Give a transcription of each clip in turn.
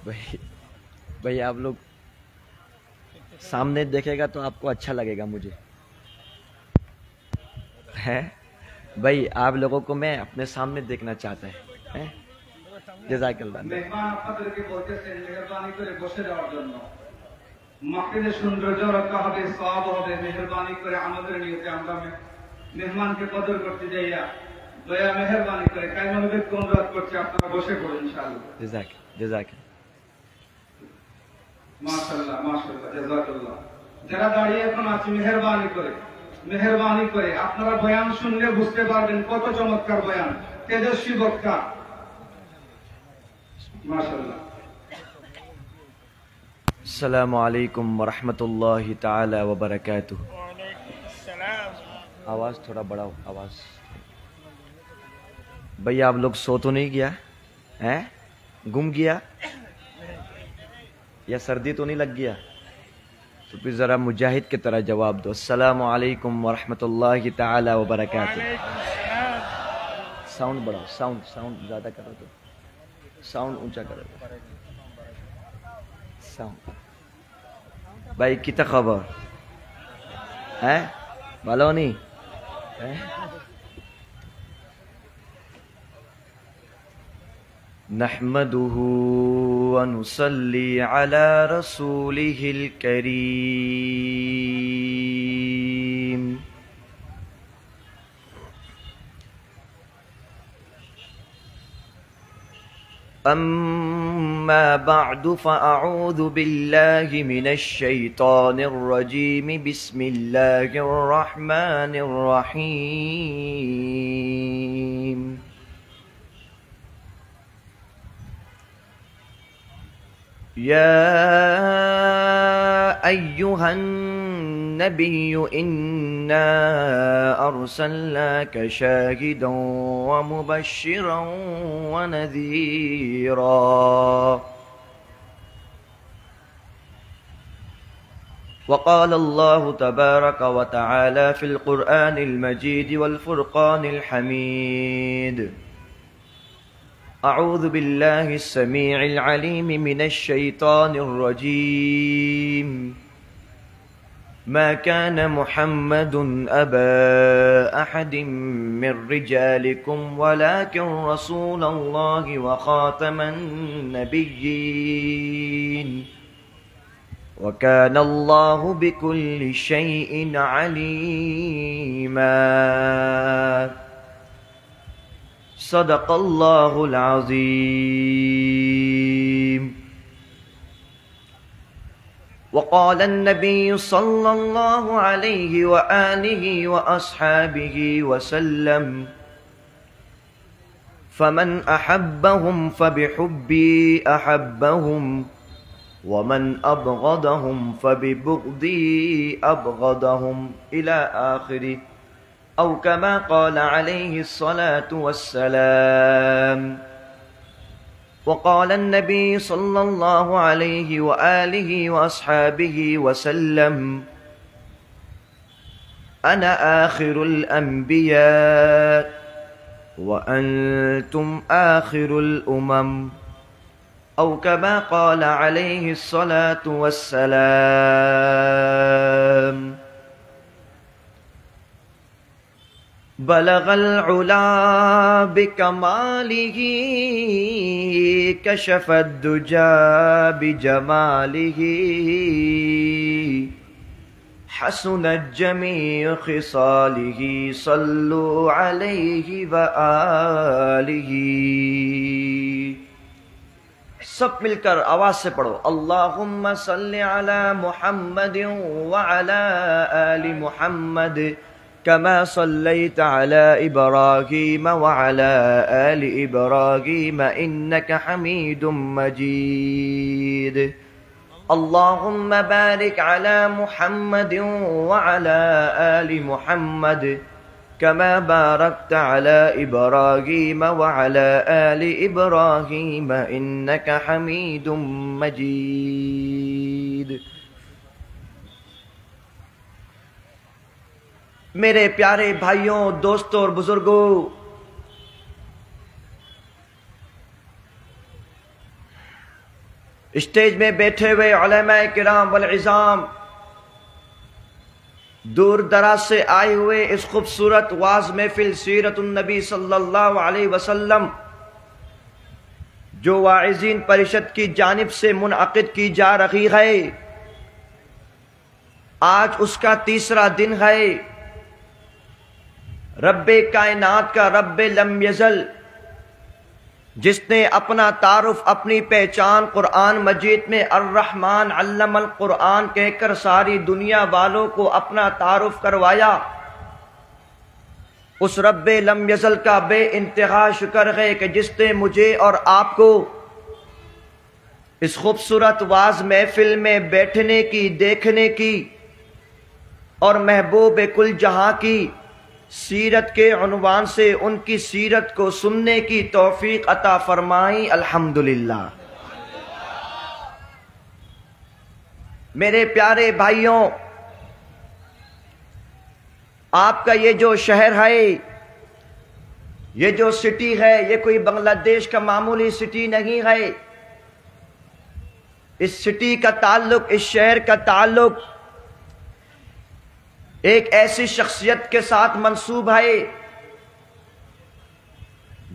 بھائی بھائی آپ لوگ سامنے دیکھے گا تو آپ کو اچھا لگے گا مجھے ہے بھائی آپ لوگوں کو میں اپنے سامنے دیکھنا چاہتا ہے جزاک اللہ মেহমান আপনাদেরকে বলতেছেন মেহেরবানি করে বসে যাওয়ার জন্য মাহফিলের সৌন্দর্য রক্ষা হবে সওয়াব হবে মেহেরবানি করে আমাদের নিয়তে আমরা মেহমানকে কদর করতে যাইয়া দয়া মেহেরবানি করে কায়মানুবেদকে অনুরোধ করছি আপনারা বসে পড়ুন ইনশাআল্লাহ جزاک মাশাআল্লাহ মাশাআল্লাহ জাযাকাল্লাহ যারা দাঁড়িয়ে এখন আছি মেহেরবানি করে আপনারা বয়ান শুনলে বুঝতে পারবেন কত চমৎকার বয়ান তেজস্বী বক্তা মাশাআল্লাহ السلام علیکم ورحمۃ اللہ تعالی وبرکاتہ آواز تھوڑا بڑھاؤ آواز بھئی آپ لوگ سو تو نہیں گیا گم گیا یا سردی تو نہیں لگ گیا تو پھر ذرا مجاہد کی طرح جواب دو السلام علیکم ورحمۃ اللہ تعالی وبرکاتہ ساؤنڈ بڑھاؤ ساؤنڈ زیادہ کرو تو ساؤنڈ اونچا کرو ساؤنڈ بھائی کتا خبر بھلو نہیں نحمده ونصلي على رسوله الكريم أما بعد فأعوذ بالله من الشيطان الرجيم بسم الله الرحمن الرحيم يا أيها النبي إنا أرسلناك شاهدا ومبشرا ونذيرا وقال الله تبارك وتعالى في القرآن المجيد والفرقان الحميد أعوذ بالله السميع العليم من الشيطان الرجيم ما كان محمد أبا أحد من رجالكم ولكن رسول الله وخاتم النبيين وكان الله بكل شيء عليما صدق اللہ العظیم وقال النبي صلى الله عليه وآله وأصحابه وسلم فمن أحبهم فبحبي أحبهم ومن أبغضهم فببغضي أبغضهم إلى آخره أو كما قال عليه الصلاة والسلام وقال النبي صلى الله عليه وآله وأصحابه وسلم أنا آخر الأنبياء وأنتم آخر الأمم أو كما قال عليه الصلاة والسلام بلغ العلا بكماله كشف الدجى بجماله حسنت جميع خصاله صلوا عليه وآله سب مل کر آواز سے پڑھو اللہم صل علی محمد وعلى آل محمد كما صليت على إبراهيم وعلى آل إبراهيم إنك حميد مجيد اللهم بارك على محمد وعلى آل محمد كما باركت على إبراهيم وعلى آل إبراهيم إنك حميد مجيد میرے پیارے بھائیوں دوستوں اور بزرگوں اسٹیج میں بیٹھے ہوئے علماء کرام والعظام، دور دراز سے آئے ہوئے اس خوبصورت واعظ محفل سیرت النبی صلی اللہ علیہ وسلم جو واعظین پریشد کی جانب سے منعقد کی جا رہی ہے، آج اس کا تیسرا دن ہے۔ رب کائنات کا رب لم یزل، جس نے اپنا تعارف، اپنی پہچان قرآن مجید میں الرحمن علم القرآن کہہ کر ساری دنیا والوں کو اپنا تعارف کروایا، اس رب لم یزل کا بے انتہا شکر ہے کہ جس نے مجھے اور آپ کو اس خوبصورت واعظ محفل میں بیٹھنے کی، دیکھنے کی اور محبوب کل جہاں کی سیرت کے عنوان سے ان کی سیرت کو سننے کی توفیق عطا فرمائی، الحمدللہ۔ میرے پیارے بھائیوں، آپ کا یہ جو شہر ہے، یہ جو سٹی ہے، یہ کوئی بنگلہ دیش کا معمولی سٹی نہیں ہے۔ اس سٹی کا تعلق، اس شہر کا تعلق ایک ایسی شخصیت کے ساتھ منسوب ہے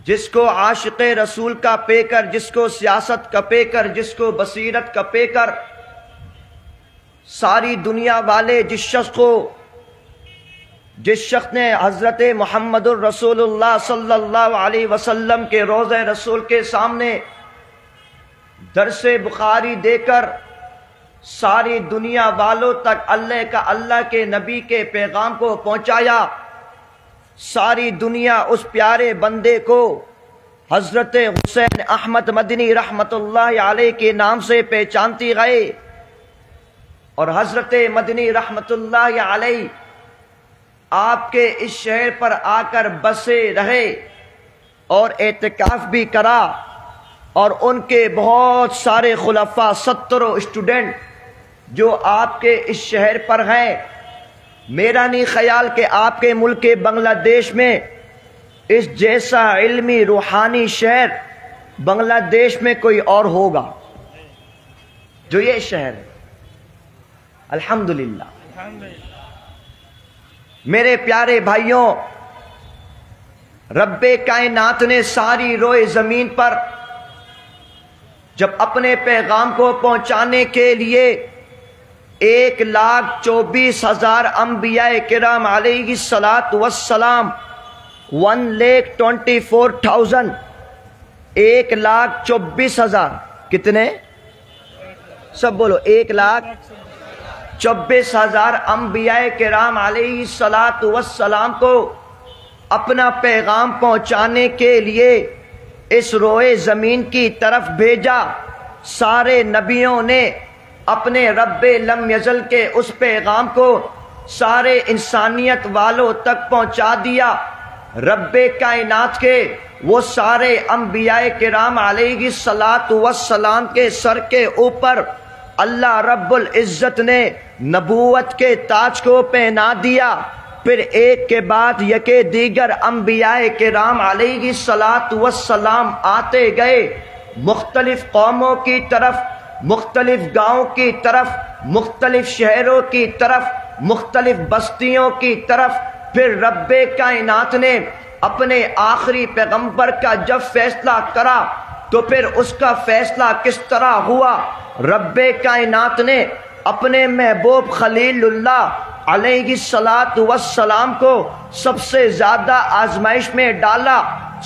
جس کو عاشق رسول کا پے کر، جس کو سیاست کا پے کر، جس کو بصیرت کا پے کر ساری دنیا والے جس شخص نے حضرت محمد الرسول اللہ صلی اللہ علیہ وسلم کے روضہ رسول کے سامنے درس بخاری دے کر ساری دنیا والوں تک اللہ کے نبی کے پیغام کو پہنچایا، ساری دنیا اس پیارے بندے کو حضرت حسین احمد مدنی رحمت اللہ علیہ کے نام سے پہچانتی گئے، اور حضرت مدنی رحمت اللہ علیہ آپ کے اس شہر پر آ کر بسے رہے اور اعتکاف بھی کرا، اور ان کے بہت سارے خلفاء، 70 اسٹوڈنٹ جو آپ کے اس شہر پر ہیں۔ میرا نہیں خیال کہ آپ کے ملک بنگلہ دیش میں اس جیسا علمی روحانی شہر بنگلہ دیش میں کوئی اور ہوگا جو یہ شہر ہے، الحمدللہ۔ میرے پیارے بھائیوں، رب کائنات نے ساری روئے زمین پر جب اپنے پیغام کو پہنچانے کے لیے 1,24,000 انبیاء کرام علیہ السلام 1,24,000 1,24,000 کتنے؟ سب بولو، 1,24,000 انبیاء کرام علیہ السلام کو اپنا پیغام پہنچانے کے لیے اس روئے زمین کی طرف بھیجا۔ سارے نبیوں نے اپنے رب لم یزل کے اس پیغام کو سارے انسانیت والوں تک پہنچا دیا۔ رب کائنات کے وہ سارے انبیاء کرام علیہ السلام کے سر کے اوپر اللہ رب العزت نے نبوت کے تاج کو پہنا دیا۔ پھر ایک کے بعد یکے دیگر انبیاء کرام علیہ السلام آتے گئے، مختلف قوموں کی طرف، مختلف گاؤں کی طرف، مختلف شہروں کی طرف، مختلف بستیوں کی طرف۔ پھر رب کائنات نے اپنے آخری پیغمبر کا جب فیصلہ کرا تو پھر اس کا فیصلہ کس طرح ہوا؟ رب کائنات نے اپنے محبوب خلیل اللہ علیہ السلام کو سب سے زیادہ آزمائش میں ڈالا۔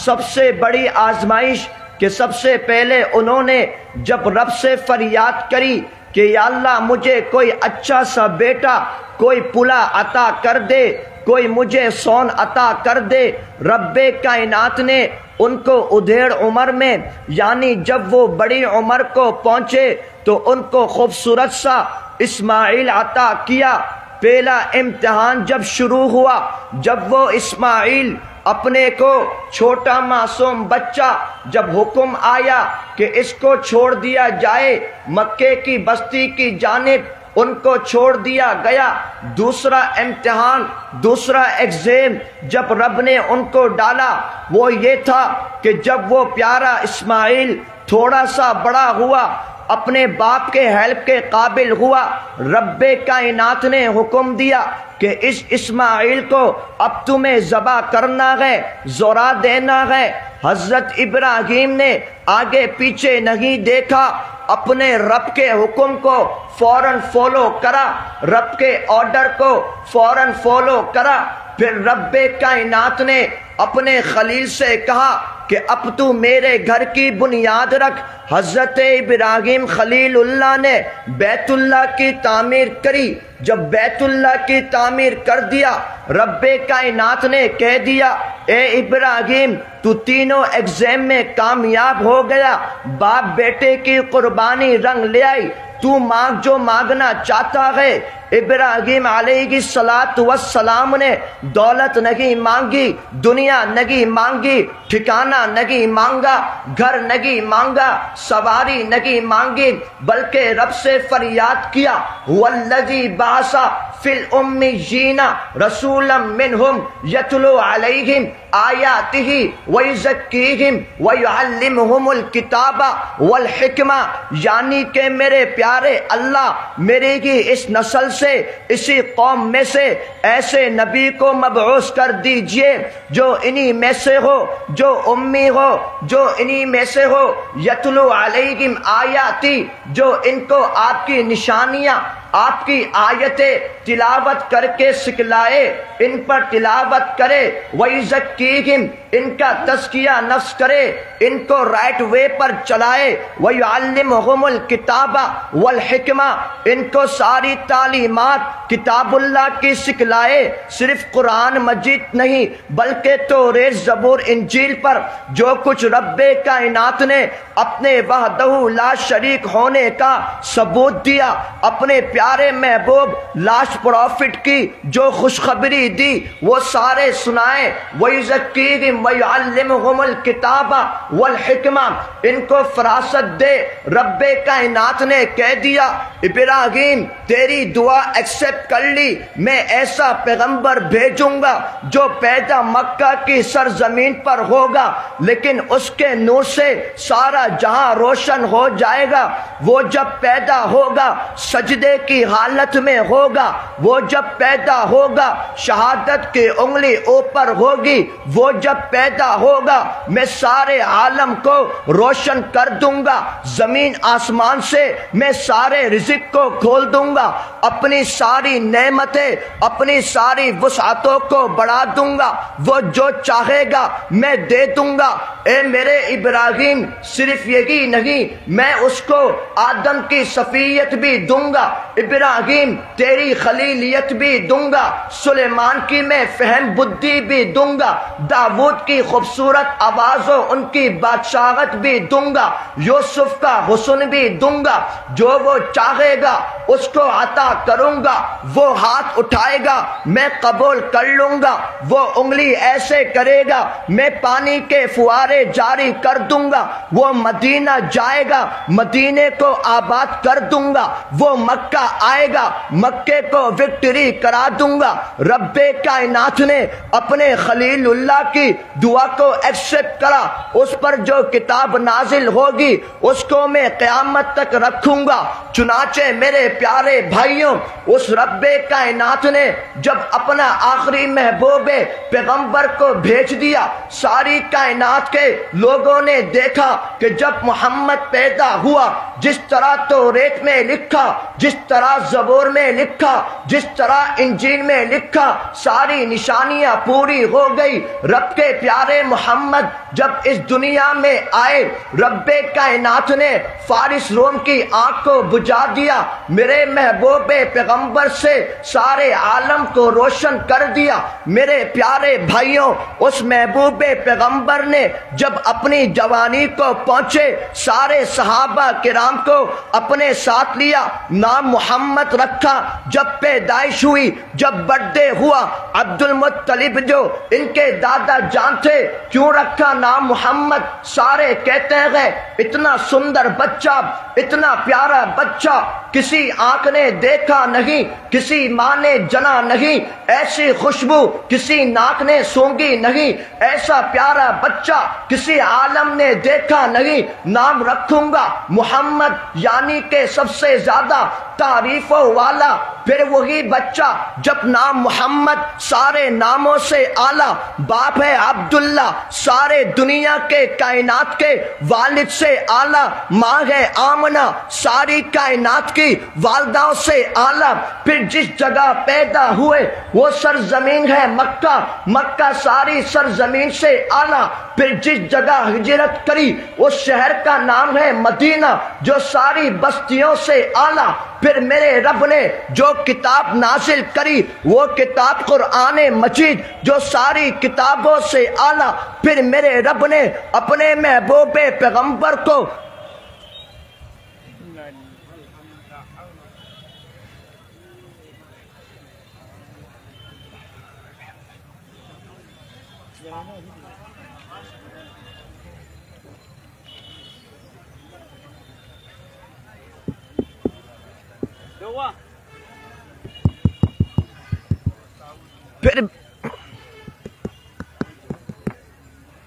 سب سے بڑی آزمائش کہ سب سے پہلے انہوں نے جب رب سے فریاد کری کہ یا اللہ مجھے کوئی اچھا سا بیٹا، کوئی پلا عطا کر دے، کوئی مجھے سون عطا کر دے، رب کائنات نے ان کو ادھیڑ عمر میں، یعنی جب وہ بڑی عمر کو پہنچے تو ان کو خوبصورت سا اسماعیل عطا کیا۔ پہلا امتحان جب شروع ہوا، جب وہ اسماعیل اپنے کو چھوٹا معصوم بچہ، جب حکم آیا کہ اس کو چھوڑ دیا جائے مکے کی بستی کی جانب، ان کو چھوڑ دیا گیا۔ دوسرا امتحان، دوسرا ایگزام جب رب نے ان کو ڈالا وہ یہ تھا کہ جب وہ پیارا اسماعیل تھوڑا سا بڑا ہوا اپنے باپ کے ہیلپ کے قابل ہوا، رب کائنات نے حکم دیا کہ اس اسماعیل کو اب تمہیں ذبح کرنا ہے، ذرا دینا ہے۔ حضرت ابراہیم نے آگے پیچھے نہیں دیکھا، اپنے رب کے حکم کو فوراً فالو کرا، رب کے آرڈر کو فوراً فالو کرا۔ پھر رب کائنات نے اپنے خلیل سے کہا کہ اب تو میرے گھر کی بنیاد رکھ۔ حضرت ابراہیم خلیل اللہ نے بیت اللہ کی تعمیر کری۔ جب بیت اللہ کی تعمیر کر دیا، رب کائنات نے کہہ دیا اے ابراہیم تو تینوں ایگزام میں کامیاب ہو گیا، باپ بیٹے کی قربانی رنگ لے آئی، تو مانگ جو مانگنا چاہتا ہے۔ ابراہیم علیہ السلام نے دولت نہیں مانگی، دنیا نہیں مانگی، ٹھکانہ نہیں مانگا، گھر نہیں مانگا، سواری نہیں مانگی، بلکہ رب سے فریاد کیا والذی بعث فی الامیین رسولا منہم یتلو علیہم آیاتہ ویزکیہم ویعلمہم الکتاب والحکمہ، یعنی کہ میرے پیارے اللہ میری ہی اس نسل سے، اسی قوم میں سے ایسے نبی کو مبعوث کر دیجئے جو انہی میں سے ہو، جو امی ہو، جو انہی میں سے ہو، یتلو علیہم آیاتی، جو ان کو آپ کی نشانیاں، آپ کی آیتیں تلاوت کر کے سکھلائے، ان پر تلاوت کرے، وَيُزَكِّيهِمْ، ان کا تزکیہ نفس کرے، ان کو رائٹ وے پر چلائے، وَيُعَلِّمُهُمُ الْكِتَابَ وَالْحِكْمَةَ، ان کو ساری تعلیمات کتاب اللہ کی سکھلائے، صرف قرآن مجید نہیں بلکہ توریت زبور انجیل پر جو کچھ رب کائنات نے اپنے وحدہ لا شریک ہونے کا ثبوت دیا، اپنے پیارے محبوب لاسٹ پروفٹ کی جو خوشخبری دی وہ سارے سنائے۔ وَيُزَكِّيهِمْ وَيُعَلِّمُهُمُ الْكِتَابَ وَالْحِكْمَةَ، ان کو فراست دے۔ رب کائنات نے کہہ دیا ابراہیم تیری دعا ایکسپٹ کر لی، میں ایسا پیغمبر بھیجوں گا جو پیدا مکہ کی سرزمین پر ہوگا، لیکن اس کے نور سے سارا جہاں روشن ہو جائے گا۔ وہ جب پیدا ہوگا سجدے کی حالت میں ہوگا، وہ جب پیدا ہوگا شہادت کی انگلی اوپر ہوگی، وہ جب پیدا ہوگا میں سارے عالم کو روشن کر دوں گا، زمین آسمان سے میں سارے رزق کو کھول دوں گا، اپنی ساری نعمتیں، اپنی ساری وسعتوں کو بڑھا دوں گا، وہ جو چاہے گا میں دے دوں گا۔ اے میرے ابراہیم صرف یہی نہیں، میں اس کو آدم کی صفیت بھی دوں گا، ابراہیم تیری خلیلیت بھی دوں گا، سلیمان کی میں فہم بدھی بھی دوں گا، داؤد کی خوبصورت آواز و ان کی بادشاہت بھی دوں گا، یوسف کا حسن بھی دوں گا، جو وہ چاہے گا اس کو عطا کروں گا، وہ ہاتھ اٹھائے گا میں قبول کر لوں گا، وہ انگلی ایسے کرے گا میں پانی کے فوارے جاری کر دوں گا، وہ مدینہ جائے گا مدینے کو آباد کر دوں گا، وہ مکہ آئے گا مکے کو وکٹری کرا دوں گا۔ رب کائنات نے اپنے خلیل اللہ کی دعا کو ایکسپٹ کرا، اس پر جو کتاب نازل ہوگی اس کو میں قیامت تک رکھوں گا۔ چنانچہ میرے پیارے بھائیوں اس رب کائنات نے جب اپنا آخری محبوب پیغمبر کو بھیج دیا، ساری کائنات کے لوگوں نے دیکھا کہ جب محمد پیدا ہوا جس طرح توریت میں لکھا، جس طرح زبور میں لکھا، جس طرح انجیل میں لکھا، ساری نشانیاں پوری ہو گئی۔ رب کے پیارے محمد جب اس دنیا میں آئے، رب کائنات نے فارس روم کی آنکھ کو بجھا دیا، میرے محبوب پیغمبر سے سارے عالم کو روشن کر دیا۔ میرے پیارے بھائیوں اس محبوب پیغمبر نے جب اپنی جوانی کو پہنچے، سارے صحابہ کرام کو اپنے ساتھ لیا، نام محمد رکھا۔ جب پیدائش ہوئی، جب برتھ ڈے ہوا، عبد المطلب جو ان کے دادا جان تھے، کیوں رکھا نام محمد؟ سارے کہتے ہیں اتنا سندر بچہ، اتنا پیارا بچہ کسی آنکھ نے دیکھا نہیں، کسی ماں نے جنا نہیں، ایسی خوشبو کسی ناک نے سونگی نہیں، ایسا پیارا بچہ کسی عالم نے دیکھا نہیں، نام رکھوں گا محمد یعنی کہ سب سے زیادہ تعریفوں والا، پھر وہی بچہ جب نام محمد سارے ناموں سے اعلیٰ، باپ ہے عبداللہ سارے دنیا کے کائنات کے والد سے اعلیٰ، ماں ہے آمنہ ساری کائنات کی والداؤں سے اعلیٰ، پھر جس جگہ پیدا ہوئے وہ سرزمین ہے مکہ، مکہ ساری سرزمین سے اعلیٰ، پھر جس جگہ ہجرت کری اس شہر کا نام ہے مدینہ جو ساری بستیوں سے اعلیٰ، پھر میرے رب نے جو کتاب نازل کری وہ کتاب قرآن مجید جو ساری کتابوں سے اعلیٰ، پھر میرے رب نے اپنے محبوب پیغمبر کو پھر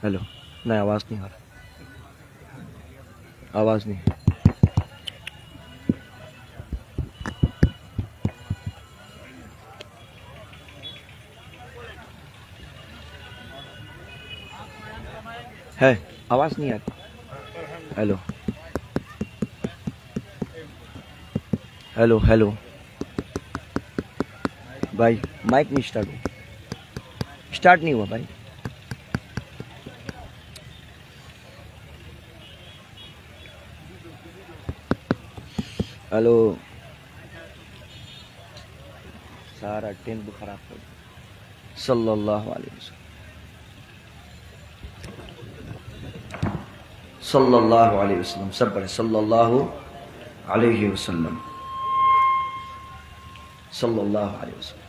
ہیلو نہیں آواز نہیں آ رہا، آواز نہیں ہے، آواز نہیں آ رہی، ہیلو ہیلو ہیلو بھائی مائک نہیں اسٹارٹ نہیں ہوا بھائی، ہیلو سارا ٹین خراب کر دیا، صلی اللہ علیہ وسلم صلی اللہ علیہ وسلم، سب بڑے صلی اللہ علیہ وسلم صلی اللہ علیہ وسلم۔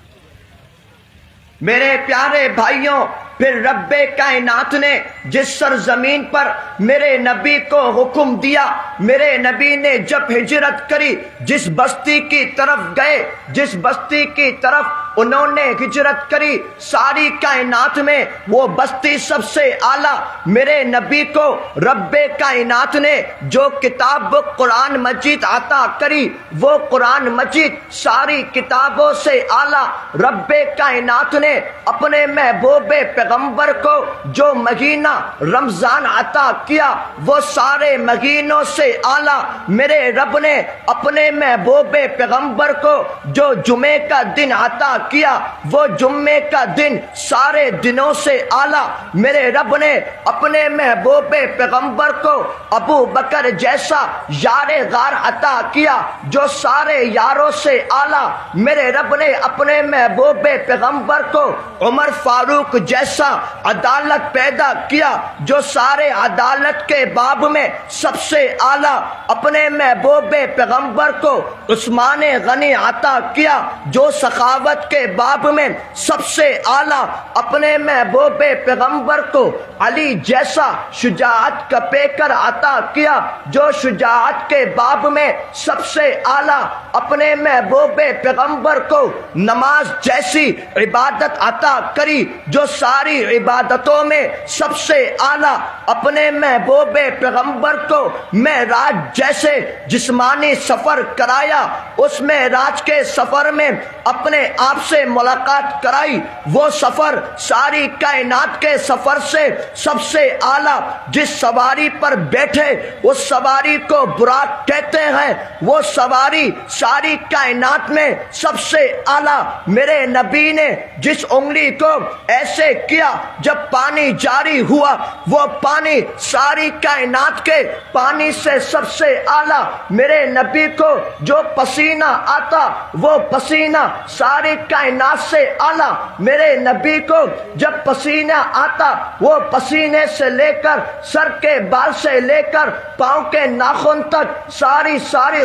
میرے پیارے بھائیوں، پھر رب کائنات نے جس سرزمین پر میرے نبی کو حکم دیا، میرے نبی نے جب ہجرت کری، جس بستی کی طرف گئے، جس بستی کی طرف انہوں نے ہجرت کری، ساری کائنات میں وہ بستی سب سے اعلیٰ، میرے نبی کو رب کائنات نے جو کتاب قرآن مجید عطا کری وہ قرآن مجید ساری کتابوں سے اعلیٰ، رب کائنات نے اپنے محبوب پیغمبر کو جو مہینہ رمضان عطا کیا وہ سارے مہینوں سے اعلیٰ، میرے رب نے اپنے محبوب پیغمبر کو جو جمعے کا دن عطا کیا وہ جمعے کا دن سارے دنوں سے اعلیٰ، میرے رب نے اپنے محبوب پیغمبر کو ابو بکر جیسا یار غار عطا کیا جو سارے یاروں سے اعلیٰ، میرے رب نے اپنے محبوب پیغمبر کو عمر فاروق جیسا عدالت پیدا کیا جو سارے عدالت کے باب میں سب سے اعلیٰ، اپنے محبوب پیغمبر کو عثمان غنی عطا کیا جو سخاوت کے باب میں سب سے اعلیٰ، اپنے محبوب پیغمبر کو علی جیسا شجاعت کا پیکر عطا کیا جو شجاعت کے باب میں سب سے اعلیٰ، اپنے محبوب پیغمبر کو نماز جیسی عبادت عطا کری جو ساری عبادتوں میں سب سے اعلیٰ، اپنے محبوب پیغمبر کو معراج جیسے جسمانی سفر کرایا، اس معراج کے سفر میں اپنے آپ سے ملاقات کرائی، وہ سفر ساری کائنات کے سفر سے سب سے اعلیٰ، جس سواری پر بیٹھے اس سواری کو براق کہتے ہیں، وہ سواری ساری کائنات میں سب سے اعلیٰ، میرے نبی نے جس انگلی کو ایسے کیا جب پانی جاری ہوا وہ پانی ساری کائنات کے پانی سے سب سے اعلیٰ، میرے نبی کو جو پسینہ آتا وہ پسینہ ساری کائنات سے اعلیٰ میرے نبی کو جب پسینہ آتا وہ پسینے سے لے کر سر کے بال سے لے کر پاؤں کے ناخن تک ساری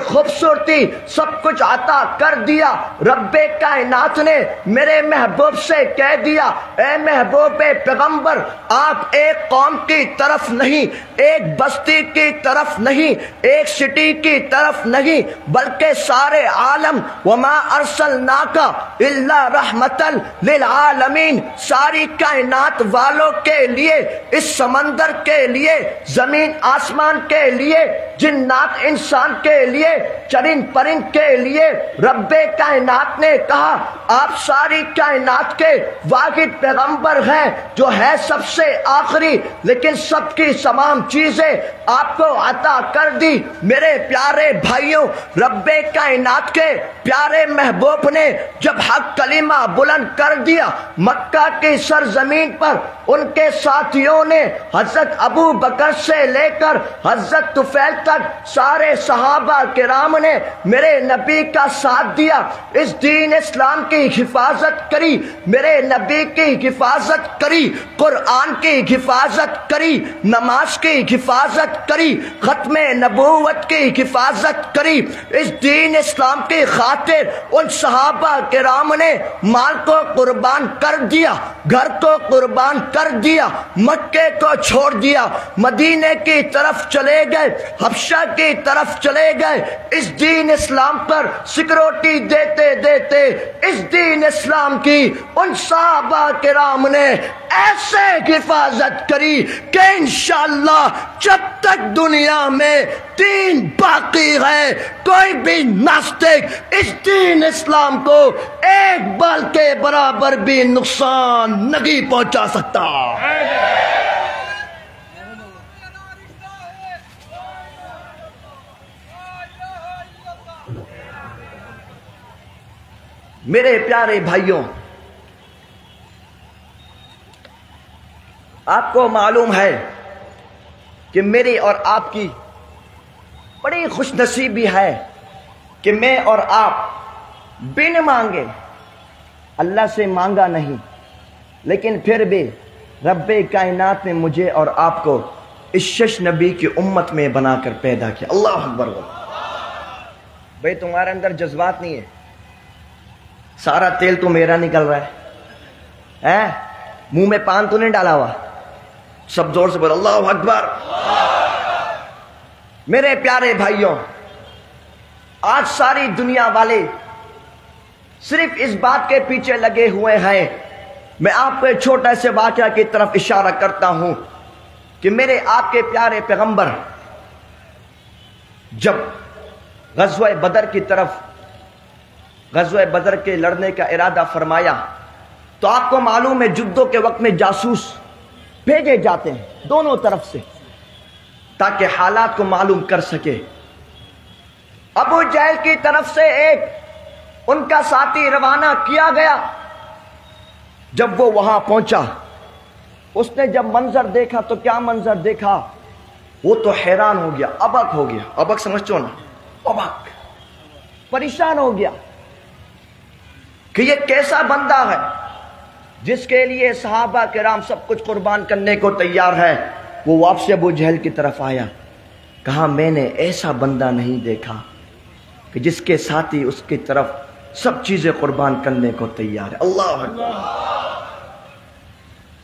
خوبصورتی سب کچھ عطا کر دیا۔ رب کائنات نے میرے محبوب سے کہہ دیا اے محبوب پیغمبر آپ ایک قوم کی طرف نہیں، ایک بستی کی طرف نہیں، ایک سٹی کی طرف نہیں، بلکہ سارے عالم وما ارسلناک الا رحمتا للعالمین، ساری کائنات والوں کے لیے، اس سمندر کے لیے، زمین آسمان کے لیے، جنات انسان کے لیے، چرند پرند کے لیے رب کائنات نے کہا آپ ساری کائنات کے واحد پیغمبر ہیں جو ہے سب سے آخری، لیکن سب کی تمام چیزیں آپ کو عطا کر دی۔ میرے پیارے بھائیوں، رب کائنات کے پیارے محبوب نے جب حق کلمہ بلند کر دیا، مکہ کی سرزمین پر ان کے ساتھیوں نے حضرت ابو بکر سے لے کر حضرت طفیل تک سارے صحابہ کرام نے میرے نبی کا ساتھ دیا، اس دین اسلام کی حفاظت کری، میرے نبی کی حفاظت کری، قرآن کی حفاظت کری، نماز کی حفاظت کری، ختم نبوت کی حفاظت کری۔ اس دین اسلام کی خاطر ان صحابہ کرام نے مال کو قربان کر دیا، گھر کو قربان کر دیا، مکے کو چھوڑ دیا، مدینے کی طرف چلے گئے، حبشہ کی طرف چلے گئے، اس دین اسلام پر سیکورٹی دیتے دیتے اس دین اسلام کی ان صحابہ کرام نے ایسے حفاظت کری کہ انشاءاللہ جب تک دنیا میں دین باقی ہے کوئی بھی ناستک اس دین اسلام کو ایک بال کے برابر بھی نقصان نہیں پہنچا سکتا۔ میرے پیارے بھائیوں، آپ کو معلوم ہے کہ میری اور آپ کی بڑی خوش نصیبی ہے کہ میں اور آپ بن مانگے، اللہ سے مانگا نہیں، لیکن پھر بھی رب کائنات نے مجھے اور آپ کو اس شش نبی کی امت میں بنا کر پیدا کیا۔ اللہ اکبر۔ بھئی تمہارے اندر جذبات نہیں ہے، سارا تیل تو میرا نکل رہا ہے، منہ میں پان تو نہیں ڈالا ہوا؟ سب زور سے بول اللہ اکبر۔ میرے پیارے بھائیوں، آج ساری دنیا والے صرف اس بات کے پیچھے لگے ہوئے ہیں، میں آپ کو ایک چھوٹا سے واقعہ کی طرف اشارہ کرتا ہوں کہ میرے آپ کے پیارے پیغمبر جب غزوہ بدر کی طرف غزوہ بدر کے لڑنے کا ارادہ فرمایا تو آپ کو معلوم ہے جدوں کے وقت میں جاسوس بھیجے جاتے ہیں دونوں طرف سے تاکہ حالات کو معلوم کر سکے۔ ابو جہل کی طرف سے ایک ان کا ساتھی روانہ کیا گیا، جب وہ وہاں پہنچا اس نے جب منظر دیکھا تو کیا منظر دیکھا، وہ تو حیران ہو گیا، ابک ہو گیا، ابک سمجھتے ہو نا، ابک، پریشان ہو گیا کہ یہ کیسا بندہ ہے جس کے لیے صحابہ کرام سب کچھ قربان کرنے کو تیار ہے۔ وہ واپس ابو جہل کی طرف آیا، کہا میں نے ایسا بندہ نہیں دیکھا کہ جس کے ساتھی اس کی طرف سب چیزیں قربان کرنے کو تیار ہے۔ اللہ اکبر۔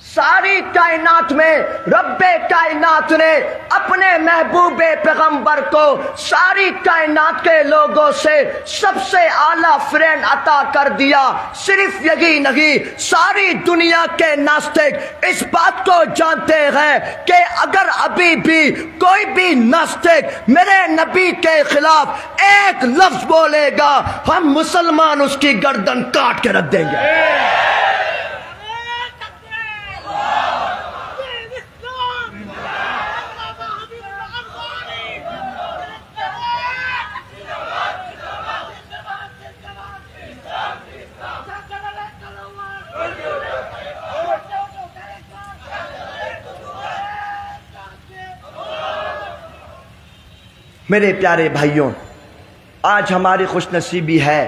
ساری کائنات میں رب کائنات نے اپنے محبوب پیغمبر کو ساری کائنات کے لوگوں سے سب سے اعلیٰ فرینڈ عطا کر دیا۔ صرف یہی نہیں، ساری دنیا کے ناستک اس بات کو جانتے ہیں کہ اگر ابھی بھی کوئی بھی ناستک میرے نبی کے خلاف ایک لفظ بولے گا ہم مسلمان اس کی گردن کاٹ کے رکھ دیں گے۔ میرے پیارے بھائیوں، آج ہماری خوش نصیبی ہے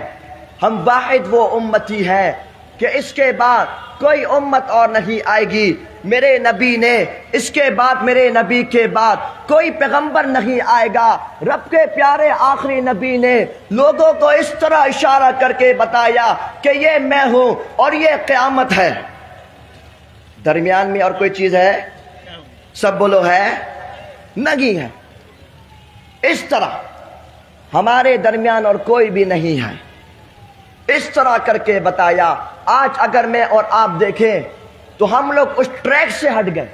ہم واحد وہ امتی ہے کہ اس کے بعد کوئی امت اور نہیں آئے گی میرے نبی نے، اس کے بعد میرے نبی کے بعد کوئی پیغمبر نہیں آئے گا۔ رب کے پیارے آخری نبی نے لوگوں کو اس طرح اشارہ کر کے بتایا کہ یہ میں ہوں اور یہ قیامت ہے۔ درمیان میں اور کوئی چیز ہے؟ سب بولو ہے؟ نہیں ہے۔ اس طرح ہمارے درمیان اور کوئی بھی نہیں ہے، اس طرح کر کے بتایا۔ آج اگر میں اور آپ دیکھیں تو ہم لوگ اس ٹریک سے ہٹ گئے،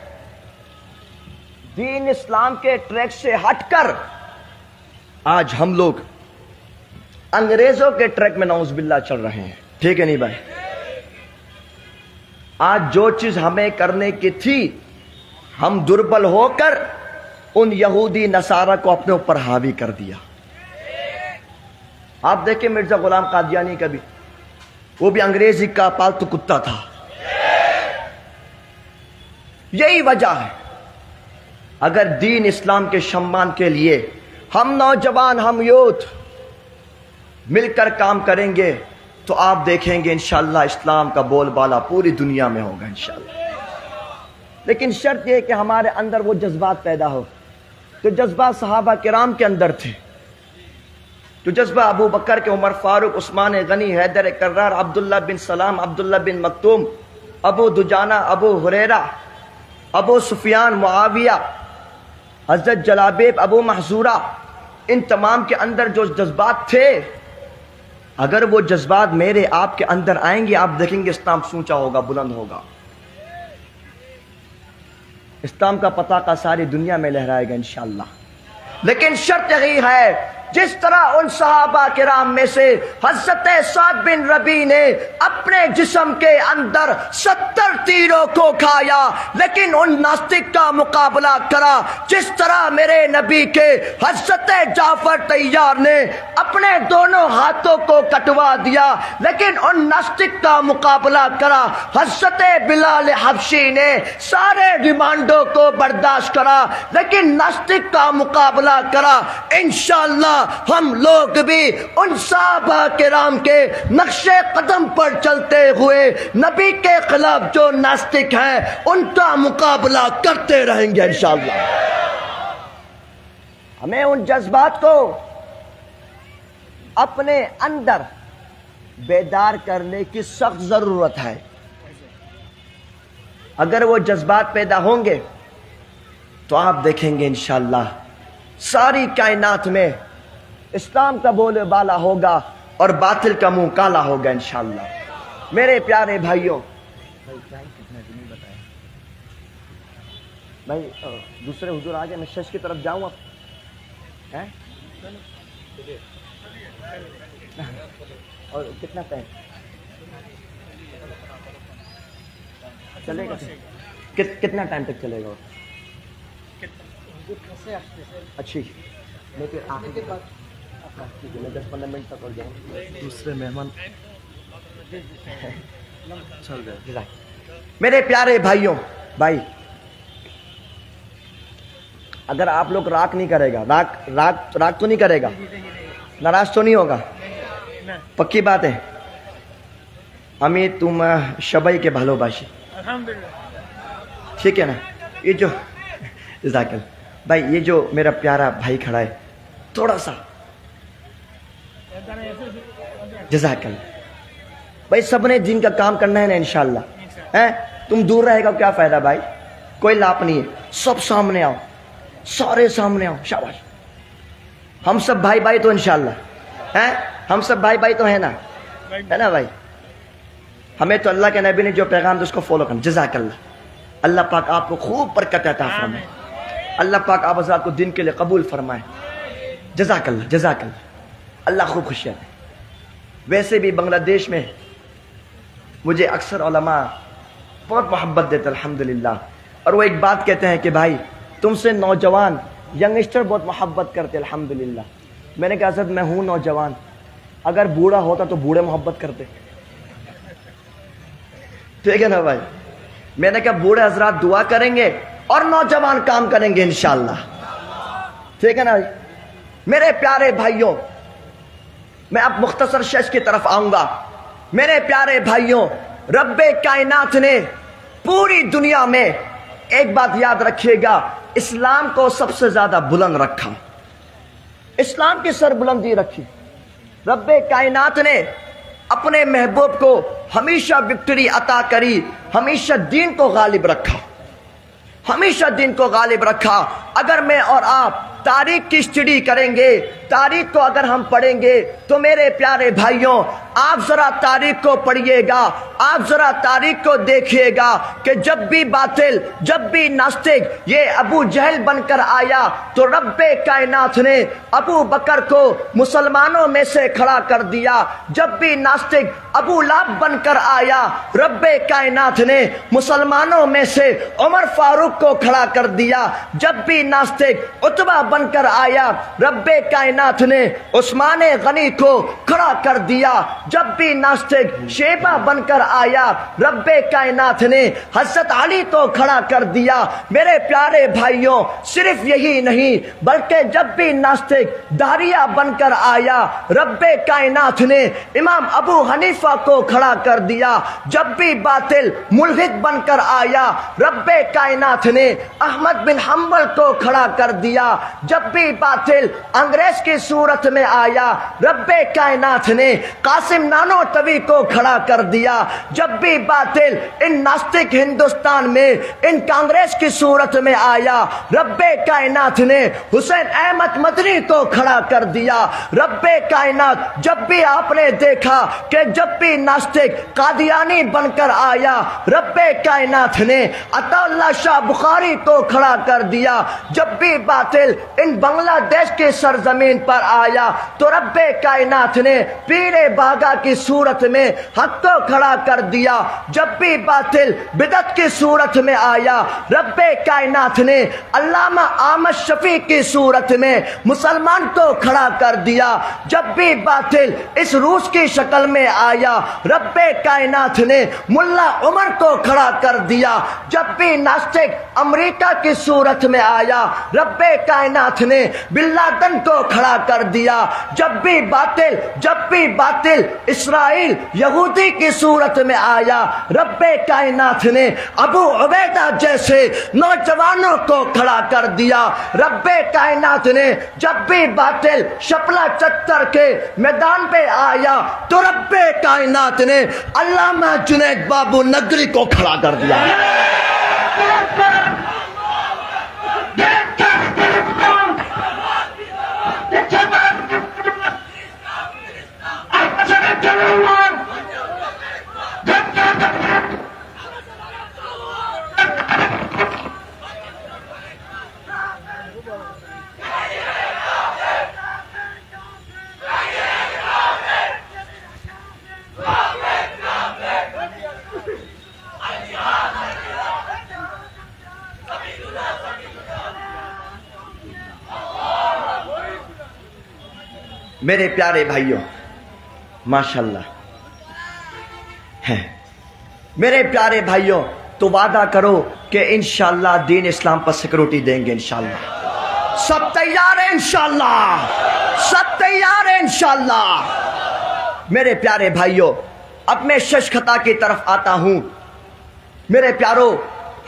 دین اسلام کے ٹریک سے ہٹ کر آج ہم لوگ انگریزوں کے ٹریک میں نعوذ باللہ چل رہے ہیں۔ ٹھیک ہے نہیں بھائی؟ آج جو چیز ہمیں کرنے کی تھی ہم دربل ہو کر ان یہودی نصارہ کو اپنے اوپر حاوی کر دیا۔ آپ دیکھیں مرزا غلام قادیانی کا بھی، وہ بھی انگریزی کا پالتو کتا تھا۔ یہی وجہ ہے، اگر دین اسلام کے شمعان کے لیے ہم نوجوان، ہم یوتھ مل کر کام کریں گے تو آپ دیکھیں گے انشاءاللہ اسلام کا بول بالا پوری دنیا میں ہوگا انشاءاللہ۔ لیکن شرط یہ کہ ہمارے اندر وہ جذبات پیدا ہو۔ تو جذبات صحابہ کرام کے اندر تھے، تو جذبہ ابو بکر کے، عمر فاروق، عثمان غنی، حیدر کرار، عبداللہ بن سلام، عبداللہ بن مکتوم، ابو دجانہ، ابو ہریرہ، ابو سفیان، معاویہ، حضرت جلابیب، ابو محذورہ، ان تمام کے اندر جو جذبات تھے، اگر وہ جذبات میرے آپ کے اندر آئیں گے، آپ دیکھیں گے اسلام سونچا ہوگا، بلند ہوگا، اسلام کا پتاقہ ساری دنیا میں لہرائے گا انشاءاللہ۔ لیکن شرط یہی ہے، جس طرح ان صحابہ کرام میں سے حضرت سعد بن ربیع نے اپنے جسم کے اندر 70 تیروں کو کھایا لیکن ان ناستک کا مقابلہ کرا، جس طرح میرے نبی کے حضرت جعفر طیار نے اپنے دونوں ہاتھوں کو کٹوا دیا لیکن ان ناستک کا مقابلہ کرا، حضرت بلال حبشی نے سارے ریمانڈوں کو برداشت کرا لیکن ناستک کا مقابلہ کرا۔ انشاءاللہ ہم لوگ بھی ان صحابہ کرام کے نقش قدم پر چلتے ہوئے نبی کے خلاف جو ناستک ہیں ان کا مقابلہ کرتے رہیں گے انشاءاللہ۔ ہمیں ان جذبات کو اپنے اندر بیدار کرنے کی سخت ضرورت ہے۔ اگر وہ جذبات پیدا ہوں گے تو آپ دیکھیں گے انشاءاللہ ساری کائنات میں اسلام کا بول بالا ہوگا اور باطل کا منہ کالا ہوگا انشاءاللہ۔ میرے پیارے بھائیوں، بھائی دوسرے حضور آگے، میں شش کی طرف جاؤں اب اور کتنا ٹائم چلے گا؟ کتنا ٹائم تک چلے گا؟ اچھی میں 10-15 منٹ تک اور جاؤں، دوسرے مہمان چل گئے۔ میرے پیارے بھائیوں، بھائی اگر آپ لوگ راگ نہیں کرے گا، راگ تو نہیں کرے گا، ناراض تو نہیں ہوگا؟ پکی بات ہے؟ امی تم شبئی کے بھالو باشی، ٹھیک ہے نا؟ یہ جو جزاک اللہ بھائی، یہ جو میرا پیارا بھائی کھڑا ہے، تھوڑا سا جزاک اللہ بھائی، سب نے دین کا کام کرنا ہے نا انشاءاللہ۔ تم دور رہے گا کیا فائدہ بھائی؟ کوئی لاپ نہیں ہے، سب سامنے آؤ، سارے سامنے آؤ، شاباش۔ ہم سب بھائی بھائی تو انشاءاللہ، ہم سب بھائی بھائی تو ہے نا، ہے نا بھائی؟ ہمیں تو اللہ کے نبی نے جو پیغام دیا اس کو فالو کرنا۔ جزاک اللہ، اللہ پاک آپ کو خوب برکت عطا فرمائے، اللہ پاک آپ حضرات کو دین کے لیے قبول فرمائے۔ جزاک اللہ، جزاک اللہ، اللہ خوب خوشیاں دے۔ ویسے بھی بنگلہ دیش میں مجھے اکثر علماء بہت محبت دیتے الحمدللہ، اور وہ ایک بات کہتے ہیں کہ بھائی تم سے نوجوان ینگسٹر بہت محبت کرتے الحمدللہ۔ میں نے کہا حضرت میں ہوں نوجوان، اگر بوڑھا ہوتا تو بوڑھے محبت کرتے، ٹھیک ہے نا بھائی؟ میں نے کہا بوڑھے حضرات دعا کریں گے اور نوجوان کام کریں گے انشاءاللہ، ٹھیک ہے نا بھائی؟ میرے پیارے بھائیوں، میں اب مختصر شیش کی طرف آؤں گا۔ میرے پیارے بھائیوں، رب کائنات نے پوری دنیا میں ایک بات یاد رکھیے گا، اسلام کو سب سے زیادہ بلند رکھا، اسلام کی سر بلندی رکھی۔ رب کائنات نے اپنے محبوب کو ہمیشہ وکٹری عطا کری، ہمیشہ دین کو غالب رکھا، ہمیشہ دین کو غالب رکھا۔ اگر میں اور آپ تاریخ کی اسٹڈی کریں گے، تاریخ کو اگر ہم پڑھیں گے تو میرے پیارے بھائیوں، آپ ذرا تاریخ کو پڑھیے گا، آپ ذرا تاریخ کو دیکھیے گا کہ جب بھی باطل، جب بھی ناستک یہ ابو جہل بن کر آیا تو رب کائنات نے ابو بکر کو مسلمانوں میں سے کھڑا کر دیا۔ جب بھی ناستک ابو لہب بن کر آیا، رب کائنات نے مسلمانوں میں سے عمر فاروق کو کھڑا کر دیا۔ جب بھی ناستک عتبہ بن کر آیا، رب کائنات نے عثمان غنی کو کھڑا کر دیا۔ جب بھی ناستک شیبہ بن کر آیا، رب کائنات نے حضرت علی کو کھڑا کر دیا۔ میرے پیارے بھائیوں، صرف یہی نہیں بلکہ جب بھی ناستک داریہ بن کر آیا، رب کائنات نے امام ابو حنیفہ کو کھڑا کر دیا۔ جب بھی باطل ملحد بن کر آیا، رب کائنات نے احمد بن حنبل کو کھڑا کر دیا۔ جب بھی باطل انگریز کی صورت میں آیا، رب کائنات نے قاسم نانوتوی کو کھڑا کر دیا۔ جب بھی باطل ان ناستک ہندوستان میں ان کانگریس کی صورت میں آیا، رب کائنات نے حسین احمد مدنی کو کھڑا کر دیا۔ رب کائنات جب بھی آپ نے دیکھا کہ جب بھی ناستک قادیانی بن کر آیا، رب کائنات نے عطا اللہ شاہ بخاری کو کھڑا کر دیا۔ جب بھی باطل ان بنگلہ دیش کی سرزمین پر آیا تو رب کائنات نے پیر باغا کی صورت میں حق کو کھڑا کر دیا۔ جب بھی باطل بدعت کی صورت میں آیا، رب کائنات نے علامہ احمد شفیع کی صورت میں مسلمان کو کھڑا کر دیا۔ جب بھی باطل اس روس کی شکل میں آیا، رب کائنات نے ملا عمر کو کھڑا کر دیا۔ جب بھی ناستک امریکہ کی صورت میں آیا، رب کائنات نے بن لادن کو کھڑا کر دیا۔ جب بھی باطل اسرائیل یہودی کی صورت میں آیا، رب کائنات نے ابو عبیدہ جیسے نوجوانوں کو کھڑا کر دیا۔ رب کائنات نے جب بھی باطل شپلا چتر کے میدان پہ آیا تو رب کائنات نے علامہ جنید بابو نگری کو کھڑا کر دیا۔ میرے پیارے بھائیوں، ماشاءاللہ ہے میرے پیارے بھائیوں، تو وعدہ کرو کہ انشاءاللہ دین اسلام پر سیکورٹی دیں گے انشاءاللہ۔ سب تیار ہیں انشاءاللہ، سب تیار ہیں انشاءاللہ۔ میرے پیارے بھائیوں، اب میں شش خطا کی طرف آتا ہوں۔ میرے پیارو،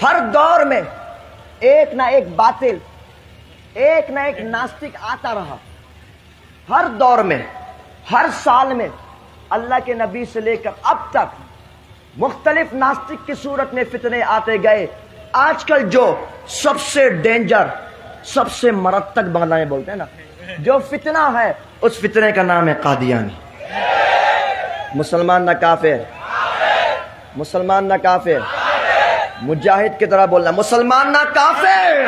ہر دور میں ایک نہ ایک باطل، ایک نہ ایک ناستک آتا رہا۔ ہر دور میں، ہر سال میں اللہ کے نبی سے لے کر اب تک مختلف ناستک کی صورت میں فتنے آتے گئے۔ آج کل جو سب سے ڈینجر، سب سے مرتب بنگلہ میں بولتے ہیں نا، جو فتنہ ہے، اس فتنے کا نام ہے قادیانی۔ مسلمان نہ کافر، مسلمان نہ کافر، مجاہد کی طرح بولنا، مسلمان نہ کافر،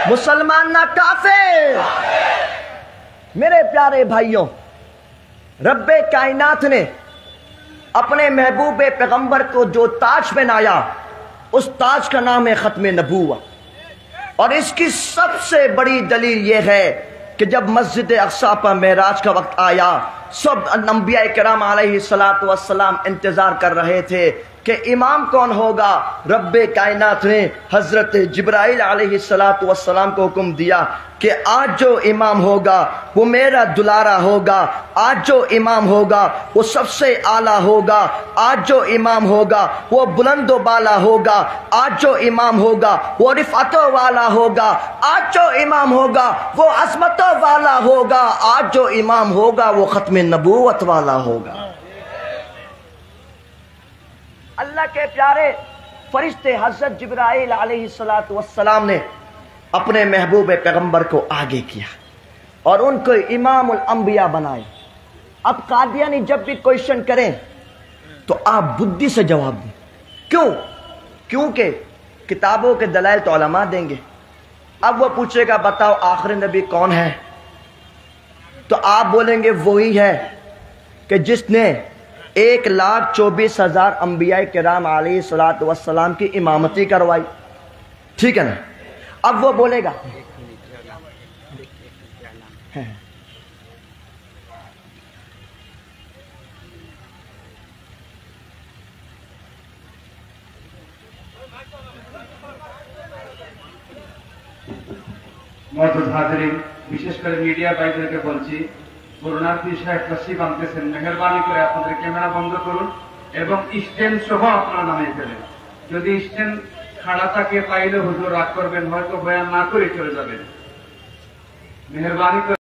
مسلمان نہ کافر۔ میرے پیارے بھائیوں، رب کائنات نے اپنے محبوب پیغمبر کو جو تاج پہنایا، اس تاج کا نام ہے ختم نبوت۔ اور اس کی سب سے بڑی دلیل یہ ہے کہ جب مسجد اقصی پر معراج کا وقت آیا، سب انبیاء کرام علیہ الصلوۃ والسلام انتظار کر رہے تھے کہ امام کون ہوگا؟ رب کائنات نے حضرت جبرائیل علیہ السلام کو حکم دیا کہ آج جو امام ہوگا وہ میرا دلارا ہوگا، آج جو امام ہوگا وہ سب سے اعلیٰ ہوگا، آج جو امام ہوگا وہ بلند و بالا ہوگا، آج جو امام ہوگا وہ رفعتوں والا ہوگا، آج جو امام ہوگا وہ عظمتوں والا ہوگا، آج جو امام ہوگا وہ ختم نبوت والا ہوگا۔ اللہ کے پیارے فرشتے حضرت جبرائیل علیہ السلام نے اپنے محبوب پیغمبر کو آگے کیا اور ان کو امام الانبیاء بنائے۔ اب قادیانی جب بھی کوئسچن کریں تو آپ بدھی سے جواب دیں۔ کیوں؟ کیونکہ کتابوں کے دلائل تو علماء دیں گے۔ اب وہ پوچھے گا بتاؤ آخری نبی کون ہے، تو آپ بولیں گے وہی ہے کہ جس نے 1,24,000 انبیاء کرام علیہ السلام کی امامتی کروائی، ٹھیک ہے نا؟ اب وہ بولے گا মহতরম হাজিরিন, বিশেষ করে মিডিয়া ভাইদেরকে বলছি, করোনার্থী সাহেব তশরিফ আনতেছেন, মেহেরবানি করে আপনাদের ক্যামেরা বন্ধ করুন এবং স্ট্যান্ড সহ আপনারা নামিয়ে ফেলেন। যদি স্ট্যান্ড খাড়া থাকে তাইলে হুজুর রাগ করবেন, হয়তো বয়ান না করে চলে যাবেন। মেহেরবানি করে